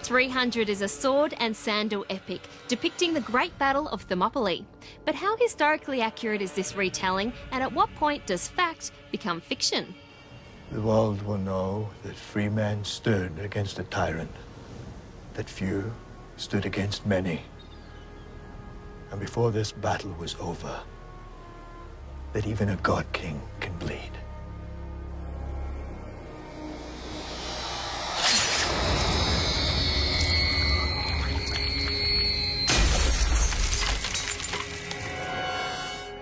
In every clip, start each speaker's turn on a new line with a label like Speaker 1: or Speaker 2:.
Speaker 1: 300 is a sword and sandal epic, depicting the Great Battle of Thermopylae. But how historically accurate is this retelling, and at what point does fact become fiction?
Speaker 2: The world will know that free men stood against a tyrant, that few stood against many. And before this battle was over, that even a god king can bleed.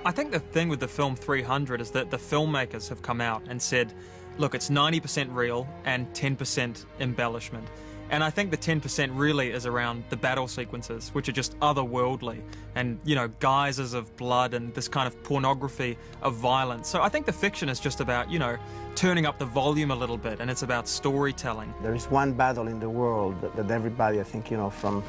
Speaker 3: I think the thing with the film 300 is that the filmmakers have come out and said, look, it's 90% real and 10% embellishment. And I think the 10% really is around the battle sequences, which are just otherworldly and, you know, guises of blood and this kind of pornography of violence. So I think the fiction is just about, you know, turning up the volume a little bit, and it's about storytelling.
Speaker 4: There is one battle in the world that everybody, I think, you know, from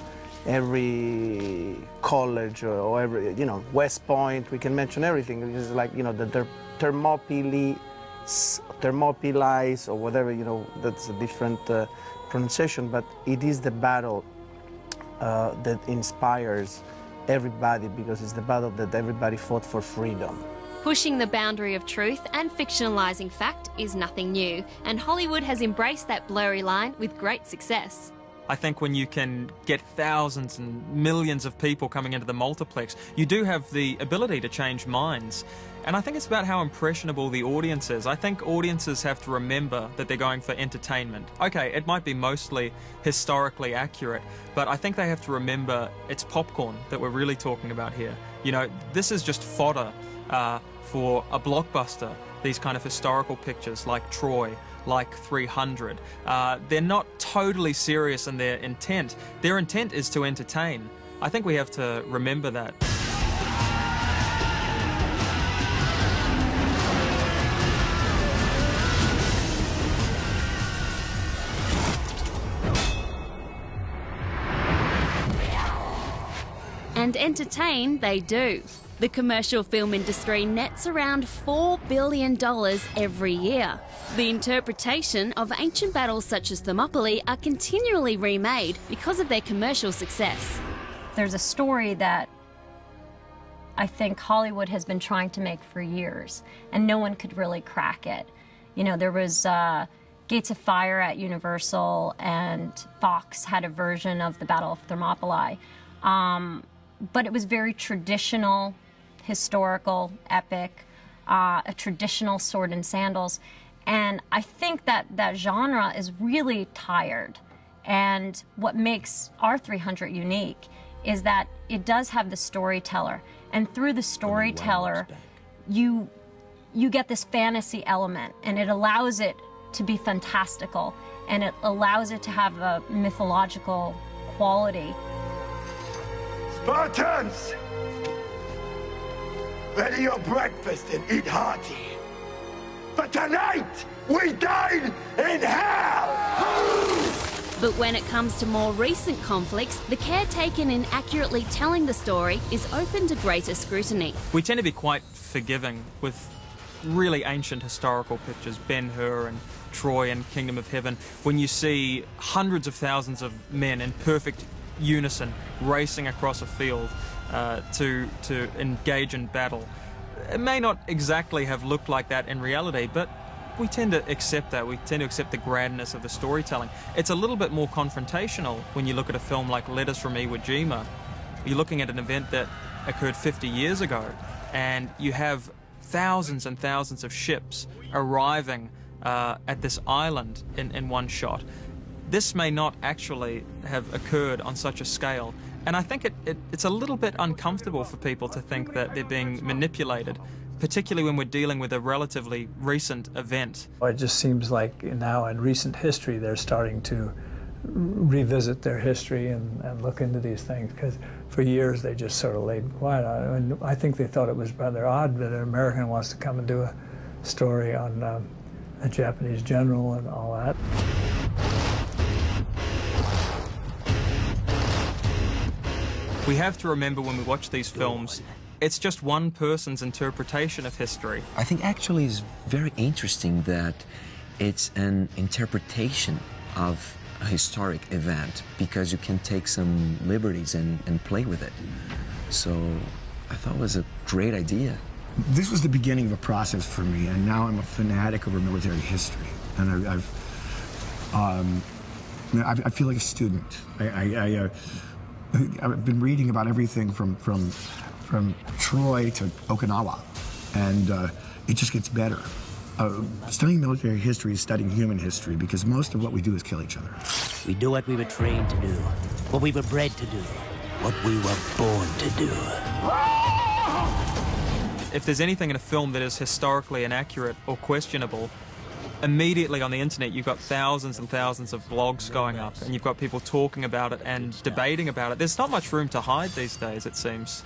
Speaker 4: every college or every, you know, West Point, we can mention everything. It's like, you know, the Thermopylae or whatever, you know, that's a different pronunciation, but it is the battle that inspires everybody, because it's the battle that everybody fought for freedom.
Speaker 1: Pushing the boundary of truth and fictionalising fact is nothing new, and Hollywood has embraced that blurry line with great success.
Speaker 3: I think when you can get thousands and millions of people coming into the multiplex, you do have the ability to change minds. And I think it's about how impressionable the audience is. I think audiences have to remember that they're going for entertainment. Okay, it might be mostly historically accurate, but I think they have to remember it's popcorn that we're really talking about here. You know, this is just fodder for a blockbuster, these kind of historical pictures like Troy, like 300. They're not totally serious in their intent. Their intent is to entertain. I think we have to remember that.
Speaker 1: And entertain they do. The commercial film industry nets around $4 billion every year. The interpretation of ancient battles such as Thermopylae are continually remade because of their commercial success.
Speaker 5: There's a story that I think Hollywood has been trying to make for years, and no one could really crack it. You know, there was Gates of Fire at Universal, and Fox had a version of the Battle of Thermopylae. But it was very traditional, historical, epic, a traditional sword and sandals. And I think that that genre is really tired. And what makes our 300 unique is that it does have the storyteller. And through the storyteller, you get this fantasy element, and it allows it to be fantastical, and it allows it to have a mythological quality.
Speaker 2: Spartans! Ready your breakfast and eat hearty. For tonight, we dine in hell!
Speaker 1: But when it comes to more recent conflicts, the care taken in accurately telling the story is open to greater scrutiny.
Speaker 3: We tend to be quite forgiving with really ancient historical pictures, Ben-Hur and Troy and Kingdom of Heaven, when you see hundreds of thousands of men in perfect unison racing across a field to engage in battle. It may not exactly have looked like that in reality, but we tend to accept that. We tend to accept the grandness of the storytelling. It's a little bit more confrontational when you look at a film like Letters from Iwo Jima. You're looking at an event that occurred 50 years ago, and you have thousands and thousands of ships arriving at this island in one shot. This may not actually have occurred on such a scale, and I think it's a little bit uncomfortable for people to think that they're being manipulated, particularly when we're dealing with a relatively recent event.
Speaker 6: It just seems like now in recent history they're starting to revisit their history and look into these things, because for years they just sort of laid quiet on it. And I think they thought it was rather odd that an American wants to come and do a story on a Japanese general and all that.
Speaker 3: We have to remember when we watch these films, it's just one person's interpretation of history.
Speaker 7: I think actually it's very interesting that it's an interpretation of a historic event because you can take some liberties and play with it. So I thought it was a great idea.
Speaker 8: This was the beginning of a process for me, and now I'm a fanatic over military history. And I feel like a student. I've been reading about everything from Troy to Okinawa, and it just gets better. Studying military history is studying human history, because most of what we do is kill each other.
Speaker 9: We do what we were trained to do, what we were bred to do, what we were born to do.
Speaker 3: If there's anything in a film that is historically inaccurate or questionable, immediately on the internet you've got thousands and thousands of blogs going up, and you've got people talking about it and debating about it. There's not much room to hide these days, it seems.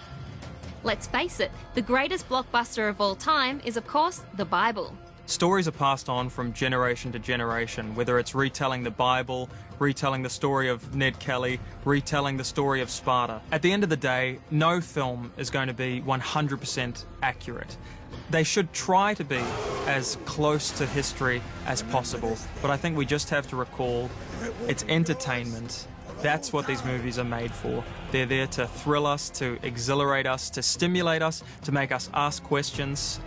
Speaker 1: Let's face it, the greatest blockbuster of all time is, of course, the Bible.
Speaker 3: Stories are passed on from generation to generation, whether it's retelling the Bible, retelling the story of Ned Kelly, retelling the story of Sparta. At the end of the day, no film is going to be 100% accurate. They should try to be as close to history as possible, but I think we just have to recall it's entertainment. That's what these movies are made for. They're there to thrill us, to exhilarate us, to stimulate us, to make us ask questions.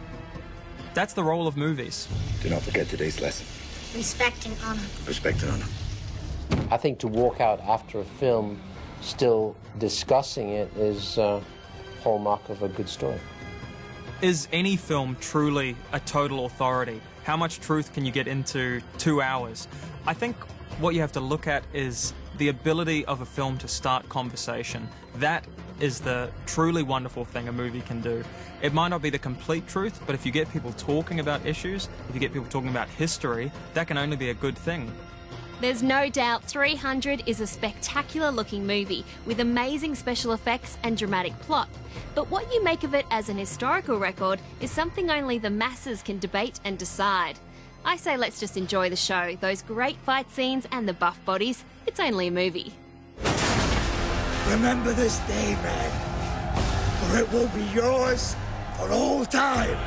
Speaker 3: That's the role of movies.
Speaker 10: Do not forget today's lesson.
Speaker 11: Respect and honor.
Speaker 10: Respect and honor.
Speaker 12: I think to walk out after a film still discussing it is a hallmark of a good story.
Speaker 3: Is any film truly a total authority? How much truth can you get into 2 hours? I think what you have to look at is the ability of a film to start conversation. That is the truly wonderful thing a movie can do. It might not be the complete truth, but if you get people talking about issues, if you get people talking about history, that can only be a good thing.
Speaker 1: There's no doubt 300 is a spectacular looking movie with amazing special effects and dramatic plot. But what you make of it as an historical record is something only the masses can debate and decide. I say let's just enjoy the show, those great fight scenes and the buff bodies. It's only a movie.
Speaker 2: Remember this day, man, for it will be yours for all time.